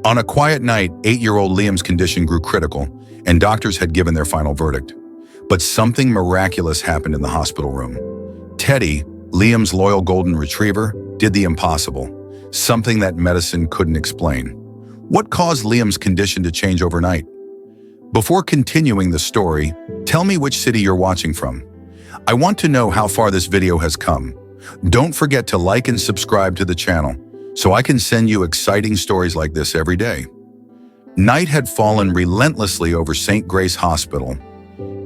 On a quiet night, 8-year-old Liam's condition grew critical, and doctors had given their final verdict. But something miraculous happened in the hospital room. Teddy, Liam's loyal golden retriever, did the impossible, something that medicine couldn't explain. What caused Liam's condition to change overnight? Before continuing the story, tell me which city you're watching from. I want to know how far this video has come. Don't forget to like and subscribe to the channel so I can send you exciting stories like this every day. Night had fallen relentlessly over St. Grace Hospital.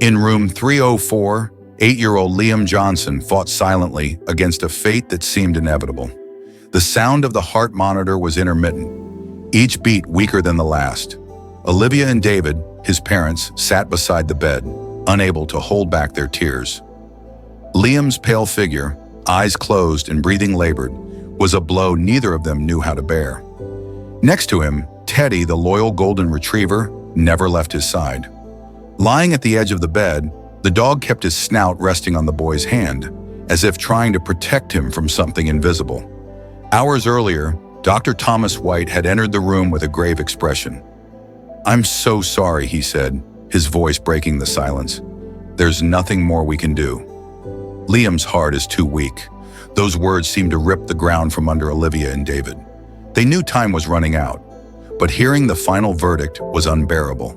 In room 304, 8-year-old Liam Johnson fought silently against a fate that seemed inevitable. The sound of the heart monitor was intermittent, each beat weaker than the last. Olivia and David, his parents, sat beside the bed, unable to hold back their tears. Liam's pale figure, eyes closed and breathing labored, was a blow neither of them knew how to bear. Next to him, Teddy, the loyal golden retriever, never left his side. Lying at the edge of the bed, the dog kept his snout resting on the boy's hand, as if trying to protect him from something invisible. Hours earlier, Dr. Thomas White had entered the room with a grave expression. "I'm so sorry," he said, his voice breaking the silence. "There's nothing more we can do." Liam's heart is too weak. Those words seemed to rip the ground from under Olivia and David. They knew time was running out, but hearing the final verdict was unbearable.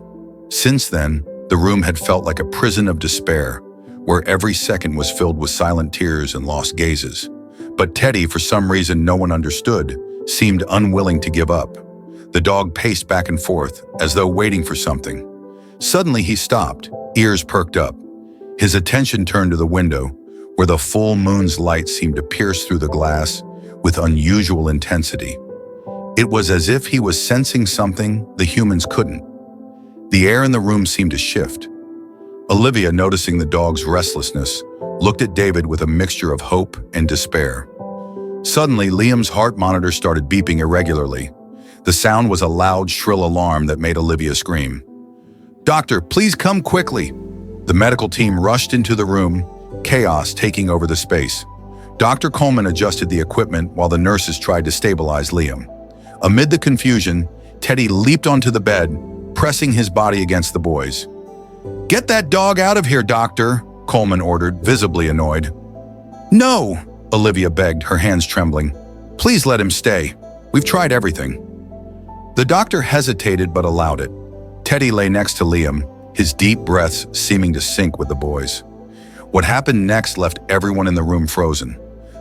Since then, the room had felt like a prison of despair, where every second was filled with silent tears and lost gazes. But Teddy, for some reason no one understood, seemed unwilling to give up. The dog paced back and forth, as though waiting for something. Suddenly he stopped, ears perked up. His attention turned to the window, where the full moon's light seemed to pierce through the glass with unusual intensity. It was as if he was sensing something the humans couldn't. The air in the room seemed to shift. Olivia, noticing the dog's restlessness, looked at David with a mixture of hope and despair. Suddenly, Liam's heart monitor started beeping irregularly. The sound was a loud, shrill alarm that made Olivia scream. "Doctor, please come quickly!" The medical team rushed into the room, chaos taking over the space. Dr. Coleman adjusted the equipment while the nurses tried to stabilize Liam. Amid the confusion, Teddy leaped onto the bed, pressing his body against the boys. "Get that dog out of here, doctor," Coleman ordered, visibly annoyed. "No," Olivia begged, her hands trembling. "Please let him stay. We've tried everything." The doctor hesitated but allowed it. Teddy lay next to Liam, his deep breaths seeming to sync with the boys. What happened next left everyone in the room frozen.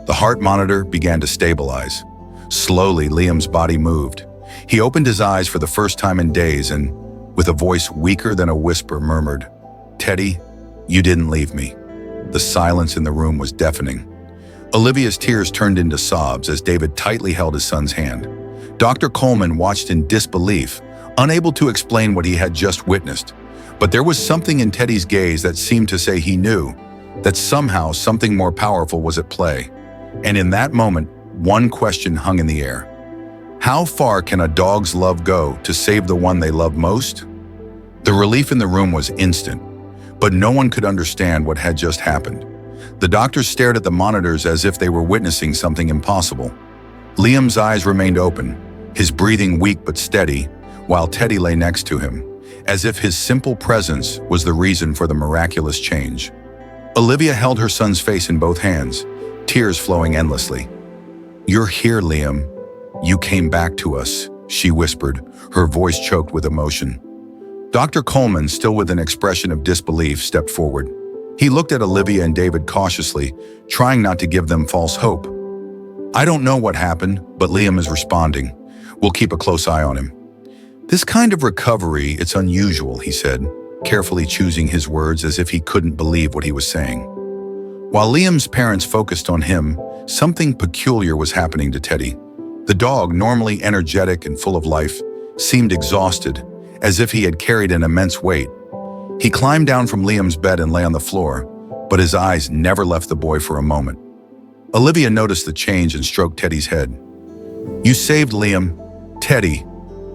The heart monitor began to stabilize. Slowly, Liam's body moved. He opened his eyes for the first time in days and, with a voice weaker than a whisper, murmured, "Teddy, you didn't leave me." The silence in the room was deafening. Olivia's tears turned into sobs as David tightly held his son's hand. Dr. Coleman watched in disbelief, unable to explain what he had just witnessed. But there was something in Teddy's gaze that seemed to say he knew that somehow something more powerful was at play. And in that moment, one question hung in the air. How far can a dog's love go to save the one they love most? The relief in the room was instant, but no one could understand what had just happened. The doctors stared at the monitors as if they were witnessing something impossible. Liam's eyes remained open, his breathing weak but steady, while Teddy lay next to him, as if his simple presence was the reason for the miraculous change. Olivia held her son's face in both hands, tears flowing endlessly. "You're here, Liam. You came back to us," she whispered, her voice choked with emotion. Dr. Coleman, still with an expression of disbelief, stepped forward. He looked at Olivia and David cautiously, trying not to give them false hope. "I don't know what happened, but Liam is responding. We'll keep a close eye on him." "This kind of recovery, it's unusual," he said, carefully choosing his words as if he couldn't believe what he was saying. While Liam's parents focused on him, something peculiar was happening to Teddy. The dog, normally energetic and full of life, seemed exhausted, as if he had carried an immense weight. He climbed down from Liam's bed and lay on the floor, but his eyes never left the boy for a moment. Olivia noticed the change and stroked Teddy's head. "You saved Liam. Teddy,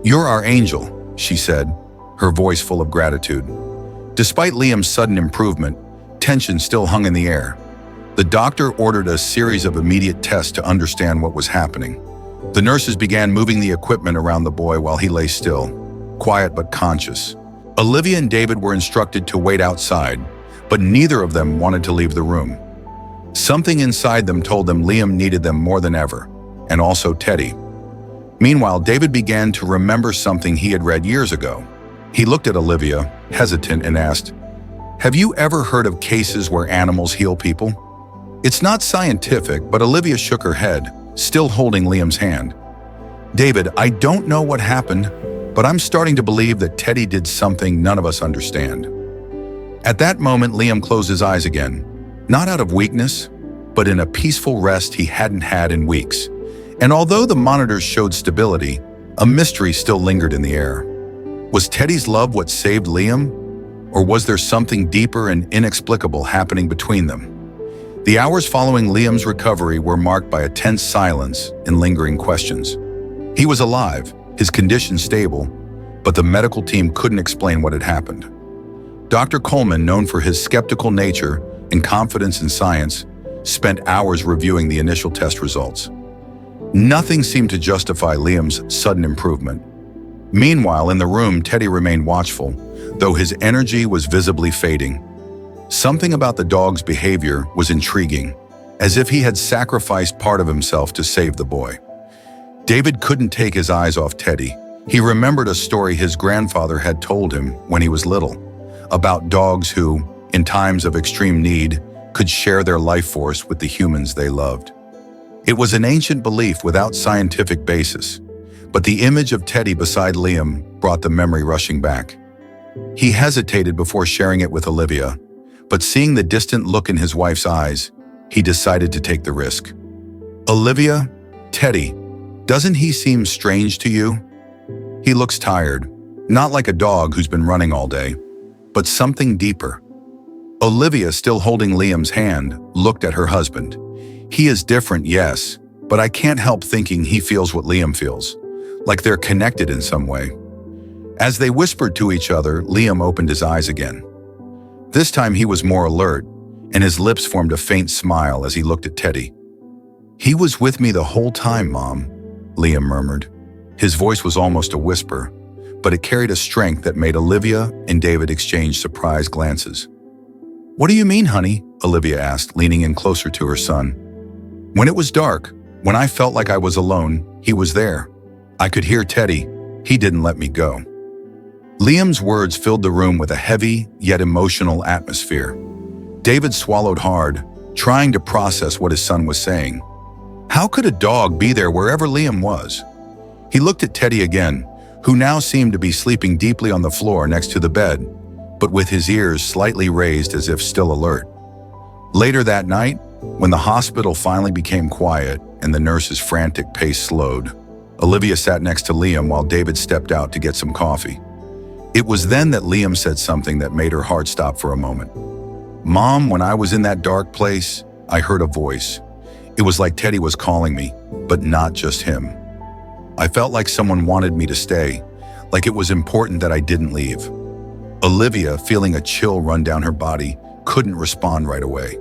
you're our angel," she said, her voice full of gratitude. Despite Liam's sudden improvement, tension still hung in the air. The doctor ordered a series of immediate tests to understand what was happening. The nurses began moving the equipment around the boy while he lay still, quiet but conscious. Olivia and David were instructed to wait outside, but neither of them wanted to leave the room. Something inside them told them Liam needed them more than ever, and also Teddy. Meanwhile, David began to remember something he had read years ago. He looked at Olivia, hesitant, and asked, "Have you ever heard of cases where animals heal people?" "It's not scientific," but Olivia shook her head, still holding Liam's hand. "David, I don't know what happened, but I'm starting to believe that Teddy did something none of us understand." At that moment, Liam closed his eyes again, not out of weakness, but in a peaceful rest he hadn't had in weeks. And although the monitors showed stability, a mystery still lingered in the air. Was Teddy's love what saved Liam? Or was there something deeper and inexplicable happening between them? The hours following Liam's recovery were marked by a tense silence and lingering questions. He was alive, his condition stable, but the medical team couldn't explain what had happened. Dr. Coleman, known for his skeptical nature and confidence in science, spent hours reviewing the initial test results. Nothing seemed to justify Liam's sudden improvement. Meanwhile, in the room, Teddy remained watchful, though his energy was visibly fading. Something about the dog's behavior was intriguing, as if he had sacrificed part of himself to save the boy. David couldn't take his eyes off Teddy. He remembered a story his grandfather had told him when he was little, about dogs who, in times of extreme need, could share their life force with the humans they loved. It was an ancient belief without scientific basis, but the image of Teddy beside Liam brought the memory rushing back. He hesitated before sharing it with Olivia, but seeing the distant look in his wife's eyes, he decided to take the risk. "Olivia, Teddy, doesn't he seem strange to you? He looks tired, not like a dog who's been running all day, but something deeper." Olivia, still holding Liam's hand, looked at her husband. "He is different, yes, but I can't help thinking he feels what Liam feels, like they're connected in some way." As they whispered to each other, Liam opened his eyes again. This time he was more alert, and his lips formed a faint smile as he looked at Teddy. "He was with me the whole time, Mom," Liam murmured. His voice was almost a whisper, but it carried a strength that made Olivia and David exchange surprised glances. "What do you mean, honey?" Olivia asked, leaning in closer to her son. "When it was dark, when I felt like I was alone, he was there. I could hear Teddy. He didn't let me go." Liam's words filled the room with a heavy yet emotional atmosphere. David swallowed hard, trying to process what his son was saying. How could a dog be there wherever Liam was? He looked at Teddy again, who now seemed to be sleeping deeply on the floor next to the bed, but with his ears slightly raised as if still alert. Later that night, when the hospital finally became quiet and the nurse's frantic pace slowed, Olivia sat next to Liam while David stepped out to get some coffee. It was then that Liam said something that made her heart stop for a moment. "Mom, when I was in that dark place, I heard a voice. It was like Teddy was calling me, but not just him. I felt like someone wanted me to stay, like it was important that I didn't leave." Olivia, feeling a chill run down her body, couldn't respond right away.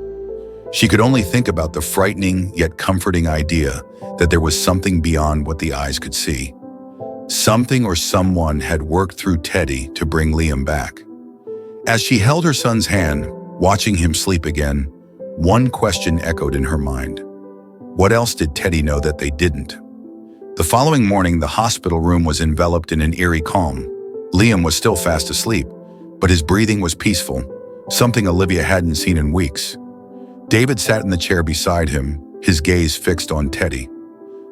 She could only think about the frightening yet comforting idea that there was something beyond what the eyes could see. Something or someone had worked through Teddy to bring Liam back. As she held her son's hand, watching him sleep again, one question echoed in her mind. What else did Teddy know that they didn't? The following morning, the hospital room was enveloped in an eerie calm. Liam was still fast asleep, but his breathing was peaceful, something Olivia hadn't seen in weeks. David sat in the chair beside him, his gaze fixed on Teddy.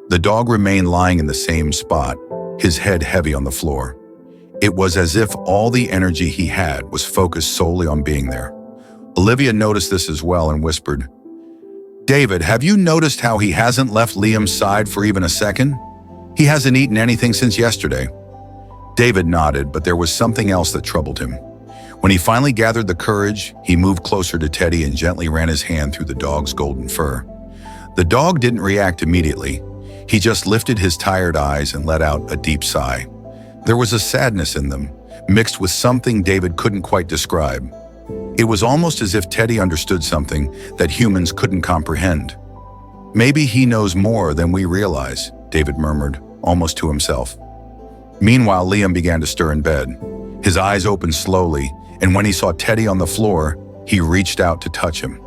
The dog remained lying in the same spot, his head heavy on the floor. It was as if all the energy he had was focused solely on being there. Olivia noticed this as well and whispered, "David, have you noticed how he hasn't left Liam's side for even a second? He hasn't eaten anything since yesterday." David nodded, but there was something else that troubled him. When he finally gathered the courage, he moved closer to Teddy and gently ran his hand through the dog's golden fur. The dog didn't react immediately. He just lifted his tired eyes and let out a deep sigh. There was a sadness in them, mixed with something David couldn't quite describe. It was almost as if Teddy understood something that humans couldn't comprehend. Maybe he knows more than we realize, David murmured, almost to himself. Meanwhile, Liam began to stir in bed. His eyes opened slowly, and when he saw Teddy on the floor, he reached out to touch him.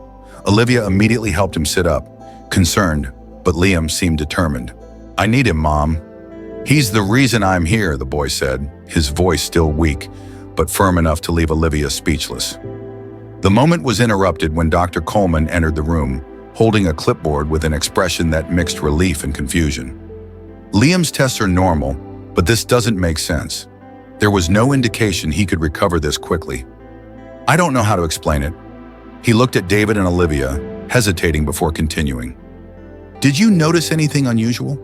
Olivia immediately helped him sit up, concerned, but Liam seemed determined. "I need him, Mom." "He's the reason I'm here," the boy said, his voice still weak, but firm enough to leave Olivia speechless. The moment was interrupted when Dr. Coleman entered the room, holding a clipboard with an expression that mixed relief and confusion. "Liam's tests are normal, but this doesn't make sense. There was no indication he could recover this quickly. I don't know how to explain it." He looked at David and Olivia, hesitating before continuing. "Did you notice anything unusual?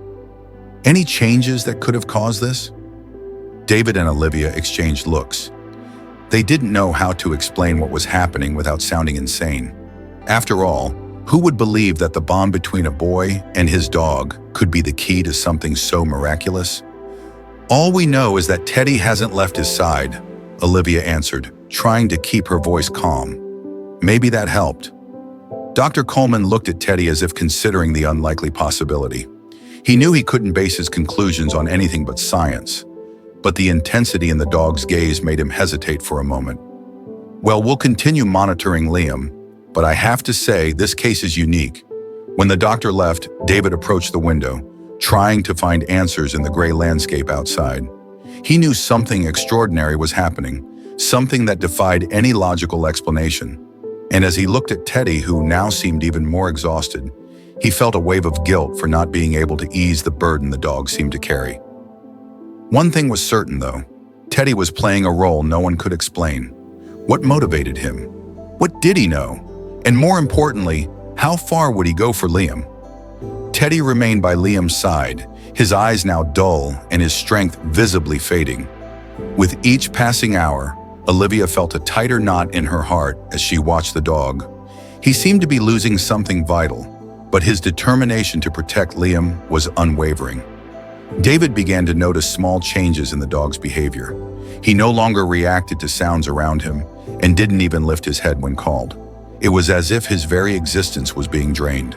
Any changes that could have caused this?" David and Olivia exchanged looks. They didn't know how to explain what was happening without sounding insane. After all, who would believe that the bond between a boy and his dog could be the key to something so miraculous? "All we know is that Teddy hasn't left his side," Olivia answered, trying to keep her voice calm. Maybe that helped. Dr. Coleman looked at Teddy as if considering the unlikely possibility. He knew he couldn't base his conclusions on anything but science, but the intensity in the dog's gaze made him hesitate for a moment. "Well, we'll continue monitoring Liam, but I have to say this case is unique." When the doctor left, David approached the window, trying to find answers in the gray landscape outside. He knew something extraordinary was happening, something that defied any logical explanation. And as he looked at Teddy, who now seemed even more exhausted, he felt a wave of guilt for not being able to ease the burden the dog seemed to carry. One thing was certain, though. Teddy was playing a role no one could explain. What motivated him? What did he know? And more importantly, how far would he go for Liam? Teddy remained by Liam's side, his eyes now dull and his strength visibly fading. With each passing hour, Olivia felt a tighter knot in her heart as she watched the dog. He seemed to be losing something vital, but his determination to protect Liam was unwavering. David began to notice small changes in the dog's behavior. He no longer reacted to sounds around him and didn't even lift his head when called. It was as if his very existence was being drained.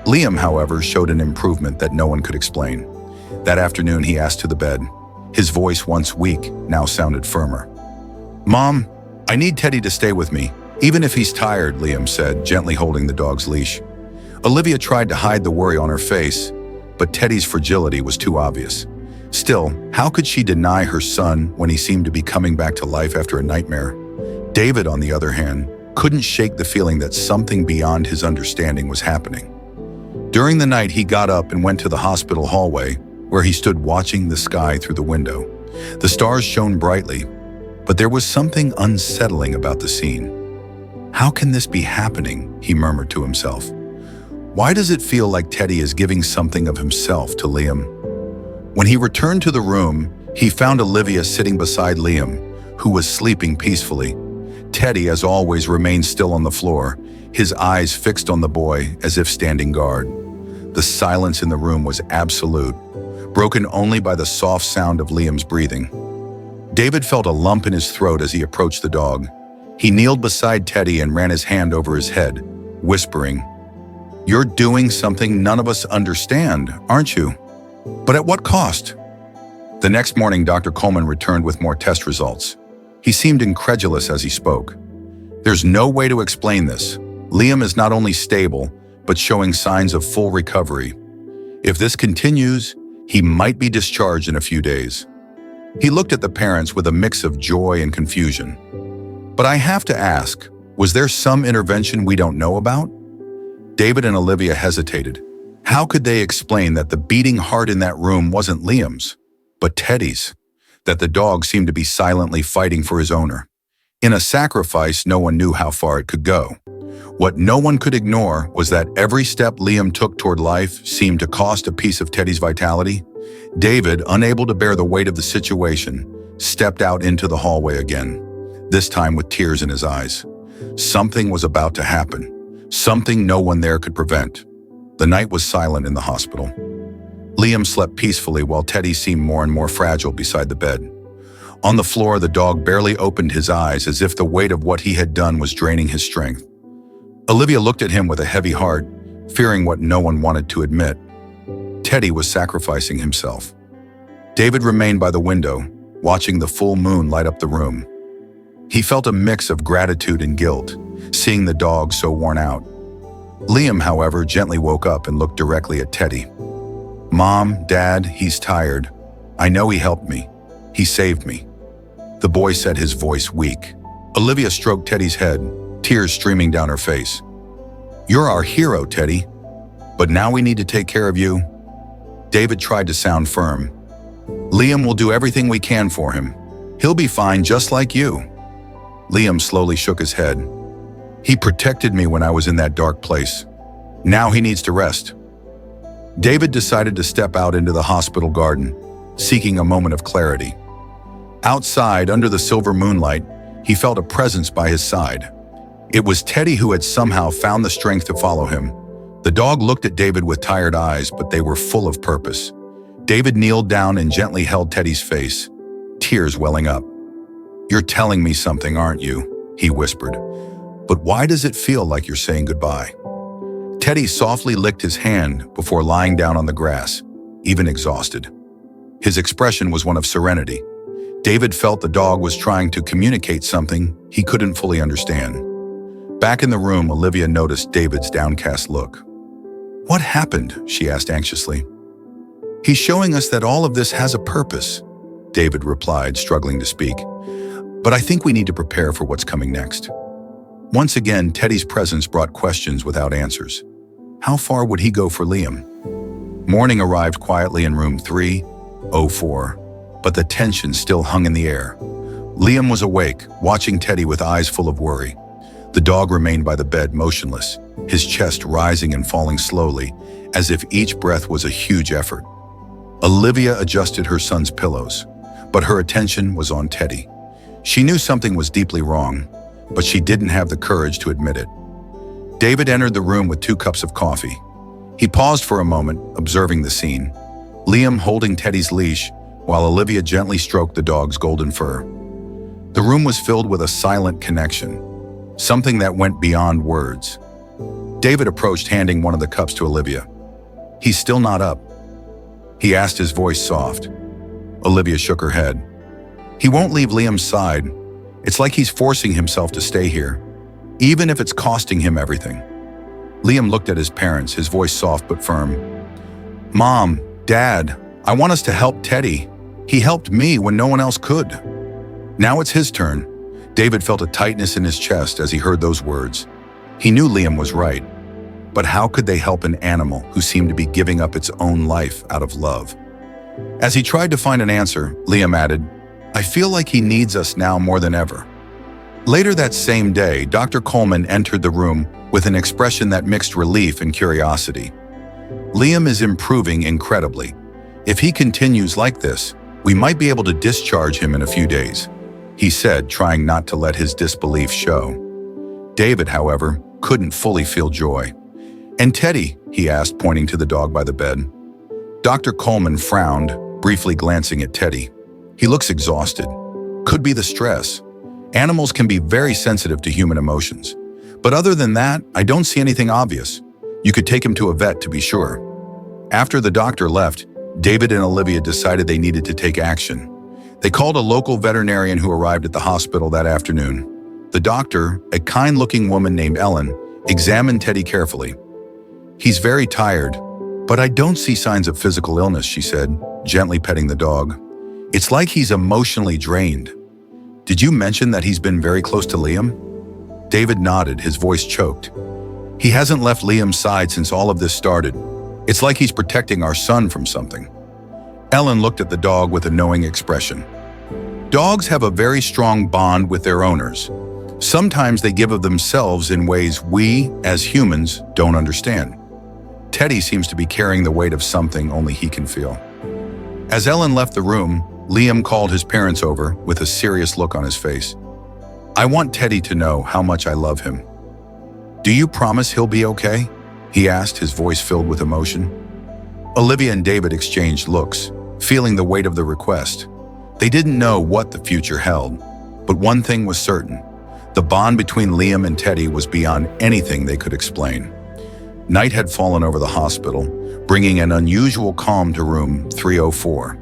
Liam, however, showed an improvement that no one could explain. That afternoon, he asked to the bed. His voice, once weak, now sounded firmer. "Mom, I need Teddy to stay with me, even if he's tired," Liam said, gently holding the dog's leash. Olivia tried to hide the worry on her face, but Teddy's fragility was too obvious. Still, how could she deny her son when he seemed to be coming back to life after a nightmare? David, on the other hand, couldn't shake the feeling that something beyond his understanding was happening. During the night, he got up and went to the hospital hallway, where he stood watching the sky through the window. The stars shone brightly, but there was something unsettling about the scene. "How can this be happening?" he murmured to himself. "Why does it feel like Teddy is giving something of himself to Liam?" When he returned to the room, he found Olivia sitting beside Liam, who was sleeping peacefully. Teddy, as always, remained still on the floor, his eyes fixed on the boy as if standing guard. The silence in the room was absolute, broken only by the soft sound of Liam's breathing. David felt a lump in his throat as he approached the dog. He kneeled beside Teddy and ran his hand over his head, whispering, "You're doing something none of us understand, aren't you? But at what cost?" The next morning, Dr. Coleman returned with more test results. He seemed incredulous as he spoke. "There's no way to explain this. Liam is not only stable, but showing signs of full recovery. If this continues, he might be discharged in a few days." He looked at the parents with a mix of joy and confusion. "But I have to ask, was there some intervention we don't know about?" David and Olivia hesitated. How could they explain that the beating heart in that room wasn't Liam's, but Teddy's? That the dog seemed to be silently fighting for his owner. In a sacrifice, no one knew how far it could go. What no one could ignore was that every step Liam took toward life seemed to cost a piece of Teddy's vitality. David, unable to bear the weight of the situation, stepped out into the hallway again, this time with tears in his eyes. Something was about to happen, something no one there could prevent. The night was silent in the hospital. Liam slept peacefully while Teddy seemed more and more fragile beside the bed. On the floor, the dog barely opened his eyes as if the weight of what he had done was draining his strength. Olivia looked at him with a heavy heart, fearing what no one wanted to admit. Teddy was sacrificing himself. David remained by the window, watching the full moon light up the room. He felt a mix of gratitude and guilt, seeing the dog so worn out. Liam, however, gently woke up and looked directly at Teddy. "Mom, Dad, he's tired. I know he helped me. He saved me," the boy said, his voice weak. Olivia stroked Teddy's head, tears streaming down her face. "You're our hero, Teddy. But now we need to take care of you." David tried to sound firm. "Liam will do everything we can for him. He'll be fine just like you." Liam slowly shook his head. "He protected me when I was in that dark place. Now he needs to rest." David decided to step out into the hospital garden, seeking a moment of clarity. Outside, under the silver moonlight, he felt a presence by his side. It was Teddy, who had somehow found the strength to follow him. The dog looked at David with tired eyes, but they were full of purpose. David kneeled down and gently held Teddy's face, tears welling up. "You're telling me something, aren't you?" he whispered. "But why does it feel like you're saying goodbye?" Teddy softly licked his hand before lying down on the grass, even exhausted. His expression was one of serenity. David felt the dog was trying to communicate something he couldn't fully understand. Back in the room, Olivia noticed David's downcast look. "What happened?" she asked anxiously. "He's showing us that all of this has a purpose," David replied, struggling to speak. "But I think we need to prepare for what's coming next." Once again, Teddy's presence brought questions without answers. How far would he go for Liam? Morning arrived quietly in room 304, but the tension still hung in the air. Liam was awake, watching Teddy with eyes full of worry. The dog remained by the bed, motionless, his chest rising and falling slowly, as if each breath was a huge effort. Olivia adjusted her son's pillows, but her attention was on Teddy. She knew something was deeply wrong, but she didn't have the courage to admit it. David entered the room with 2 cups of coffee. He paused for a moment, observing the scene. Liam holding Teddy's leash, while Olivia gently stroked the dog's golden fur. The room was filled with a silent connection, something that went beyond words. David approached, handing one of the cups to Olivia. "He's still not up?" he asked, his voice soft. Olivia shook her head. "He won't leave Liam's side. It's like he's forcing himself to stay here, even if it's costing him everything." Liam looked at his parents, his voice soft but firm. "Mom, Dad, I want us to help Teddy. He helped me when no one else could." Now it's his turn. David felt a tightness in his chest as he heard those words. He knew Liam was right, but how could they help an animal who seemed to be giving up its own life out of love? As he tried to find an answer, Liam added, "I feel like he needs us now more than ever." Later that same day, Dr. Coleman entered the room with an expression that mixed relief and curiosity. "Liam is improving incredibly. If he continues like this, we might be able to discharge him in a few days," he said, trying not to let his disbelief show. David, however, couldn't fully feel joy. "And Teddy?" he asked, pointing to the dog by the bed. Dr. Coleman frowned, briefly glancing at Teddy. "He looks exhausted. Could be the stress. Animals can be very sensitive to human emotions. But other than that, I don't see anything obvious. You could take him to a vet to be sure." After the doctor left, David and Olivia decided they needed to take action. They called a local veterinarian who arrived at the hospital that afternoon. The doctor, a kind-looking woman named Ellen, examined Teddy carefully. "He's very tired, but I don't see signs of physical illness," she said, gently petting the dog. "It's like he's emotionally drained. Did you mention that he's been very close to Liam?" David nodded, his voice choked. "He hasn't left Liam's side since all of this started. It's like he's protecting our son from something." Ellen looked at the dog with a knowing expression. "Dogs have a very strong bond with their owners. Sometimes they give of themselves in ways we, as humans, don't understand. Teddy seems to be carrying the weight of something only he can feel." As Ellen left the room, Liam called his parents over with a serious look on his face. "I want Teddy to know how much I love him." "Do you promise he'll be okay?" he asked, his voice filled with emotion. Olivia and David exchanged looks, feeling the weight of the request. They didn't know what the future held, but one thing was certain. The bond between Liam and Teddy was beyond anything they could explain. Night had fallen over the hospital, bringing an unusual calm to room 304.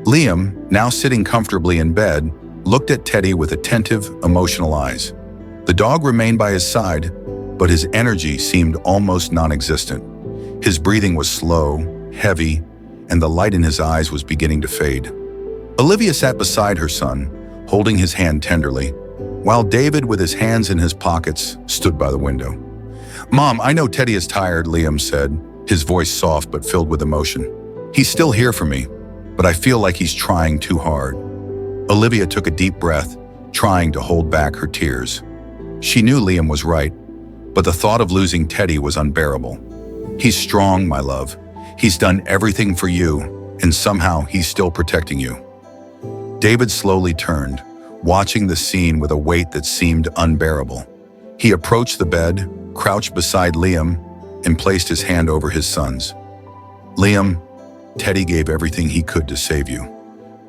Liam, now sitting comfortably in bed, looked at Teddy with attentive, emotional eyes. The dog remained by his side, but his energy seemed almost non-existent. His breathing was slow, heavy, and the light in his eyes was beginning to fade. Olivia sat beside her son, holding his hand tenderly, while David, with his hands in his pockets, stood by the window. "Mom, I know Teddy is tired," Liam said, his voice soft but filled with emotion. "He's still here for me, but I feel like he's trying too hard." Olivia took a deep breath, trying to hold back her tears. She knew Liam was right, but the thought of losing Teddy was unbearable. "He's strong, my love. He's done everything for you, and somehow he's still protecting you." David slowly turned, watching the scene with a weight that seemed unbearable. He approached the bed, crouched beside Liam, and placed his hand over his son's. "Liam, Teddy gave everything he could to save you.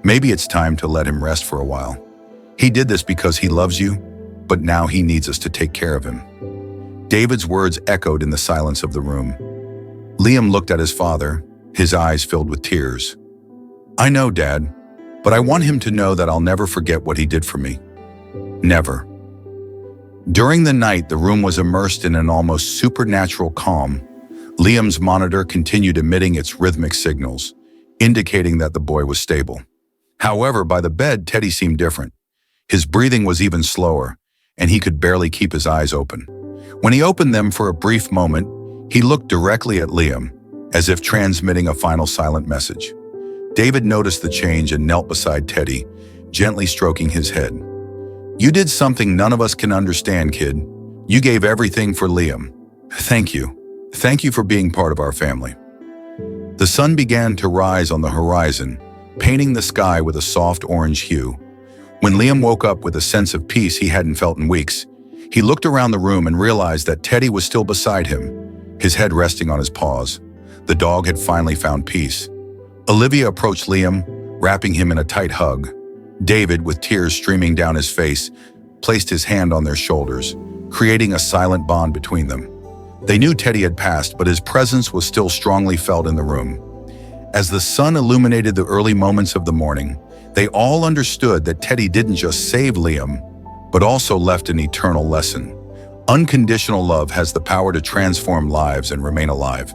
Maybe it's time to let him rest for a while. He did this because he loves you, but now he needs us to take care of him." David's words echoed in the silence of the room. Liam looked at his father, his eyes filled with tears. "I know, Dad, but I want him to know that I'll never forget what he did for me. Never." During the night, the room was immersed in an almost supernatural calm. Liam's monitor continued emitting its rhythmic signals, indicating that the boy was stable. However, by the bed, Teddy seemed different. His breathing was even slower, and he could barely keep his eyes open. When he opened them for a brief moment, he looked directly at Liam, as if transmitting a final silent message. David noticed the change and knelt beside Teddy, gently stroking his head. "You did something none of us can understand, kid. You gave everything for Liam. Thank you. Thank you for being part of our family." The sun began to rise on the horizon, painting the sky with a soft orange hue. When Liam woke up with a sense of peace he hadn't felt in weeks, he looked around the room and realized that Teddy was still beside him, his head resting on his paws. The dog had finally found peace. Olivia approached Liam, wrapping him in a tight hug. David, with tears streaming down his face, placed his hand on their shoulders, creating a silent bond between them. They knew Teddy had passed, but his presence was still strongly felt in the room. As the sun illuminated the early moments of the morning, they all understood that Teddy didn't just save Liam, but also left an eternal lesson. Unconditional love has the power to transform lives and remain alive,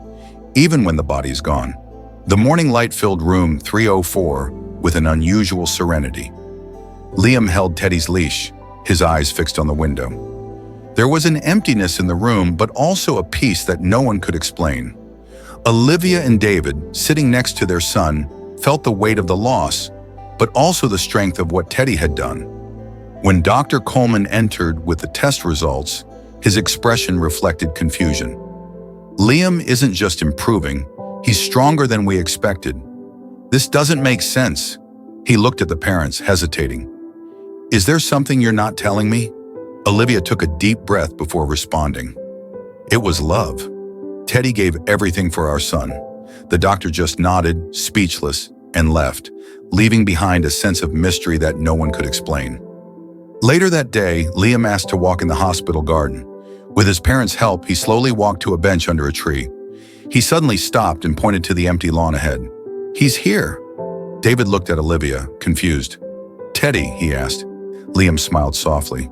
even when the body's gone. The morning light filled room 304 with an unusual serenity. Liam held Teddy's leash, his eyes fixed on the window. There was an emptiness in the room, but also a peace that no one could explain. Olivia and David, sitting next to their son, felt the weight of the loss, but also the strength of what Teddy had done. When Dr. Coleman entered with the test results, his expression reflected confusion. "Liam isn't just improving, he's stronger than we expected. This doesn't make sense." He looked at the parents, hesitating. "Is there something you're not telling me?" Olivia took a deep breath before responding. "It was love. Teddy gave everything for our son." The doctor just nodded, speechless, and left, leaving behind a sense of mystery that no one could explain. Later that day, Liam asked to walk in the hospital garden. With his parents' help, he slowly walked to a bench under a tree. He suddenly stopped and pointed to the empty lawn ahead. "He's here." David looked at Olivia, confused. "Teddy?" he asked. Liam smiled softly.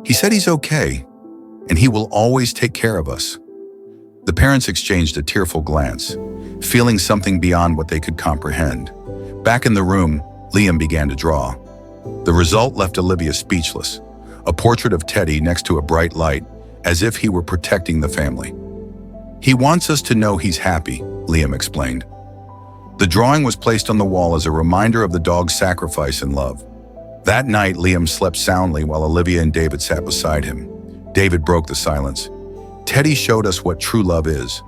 "He said he's okay, and he will always take care of us." The parents exchanged a tearful glance, feeling something beyond what they could comprehend. Back in the room, Liam began to draw. The result left Olivia speechless, a portrait of Teddy next to a bright light, as if he were protecting the family. "He wants us to know he's happy," Liam explained. The drawing was placed on the wall as a reminder of the dog's sacrifice and love. That night, Liam slept soundly while Olivia and David sat beside him. David broke the silence. "Teddy showed us what true love is."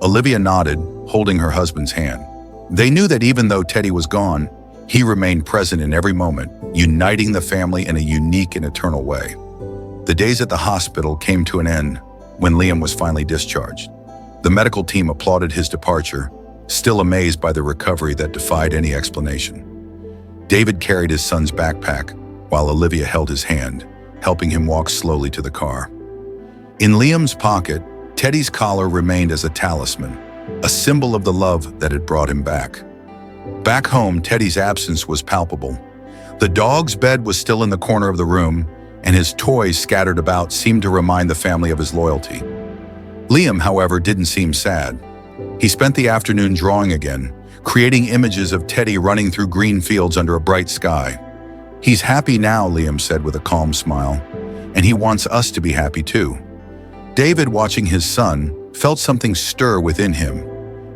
Olivia nodded, holding her husband's hand. They knew that even though Teddy was gone, he remained present in every moment, uniting the family in a unique and eternal way. The days at the hospital came to an end when Liam was finally discharged. The medical team applauded his departure, still amazed by the recovery that defied any explanation. David carried his son's backpack, while Olivia held his hand, helping him walk slowly to the car. In Liam's pocket, Teddy's collar remained as a talisman, a symbol of the love that had brought him back. Back home, Teddy's absence was palpable. The dog's bed was still in the corner of the room, and his toys scattered about seemed to remind the family of his loyalty. Liam, however, didn't seem sad. He spent the afternoon drawing again, creating images of Teddy running through green fields under a bright sky. "He's happy now," Liam said with a calm smile, "and he wants us to be happy too." David, watching his son, felt something stir within him.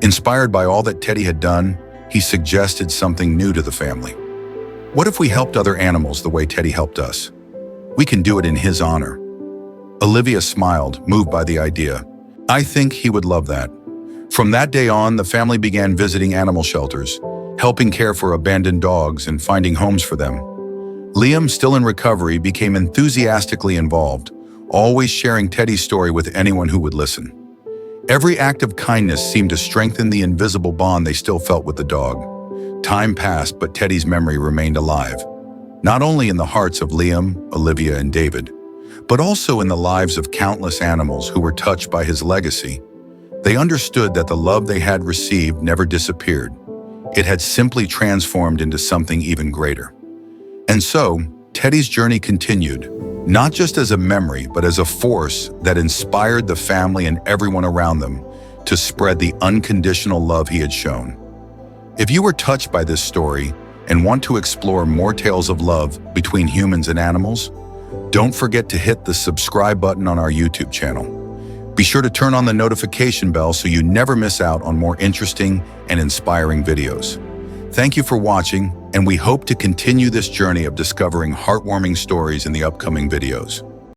Inspired by all that Teddy had done, he suggested something new to the family. "What if we helped other animals the way Teddy helped us? We can do it in his honor." Olivia smiled, moved by the idea. "I think he would love that." From that day on, the family began visiting animal shelters, helping care for abandoned dogs and finding homes for them. Liam, still in recovery, became enthusiastically involved, always sharing Teddy's story with anyone who would listen. Every act of kindness seemed to strengthen the invisible bond they still felt with the dog. Time passed, but Teddy's memory remained alive, not only in the hearts of Liam, Olivia, and David, but also in the lives of countless animals who were touched by his legacy. They understood that the love they had received never disappeared. It had simply transformed into something even greater. And so, Teddy's journey continued, not just as a memory, but as a force that inspired the family and everyone around them to spread the unconditional love he had shown. If you were touched by this story and want to explore more tales of love between humans and animals, don't forget to hit the subscribe button on our YouTube channel. Be sure to turn on the notification bell so you never miss out on more interesting and inspiring videos. Thank you for watching, and we hope to continue this journey of discovering heartwarming stories in the upcoming videos.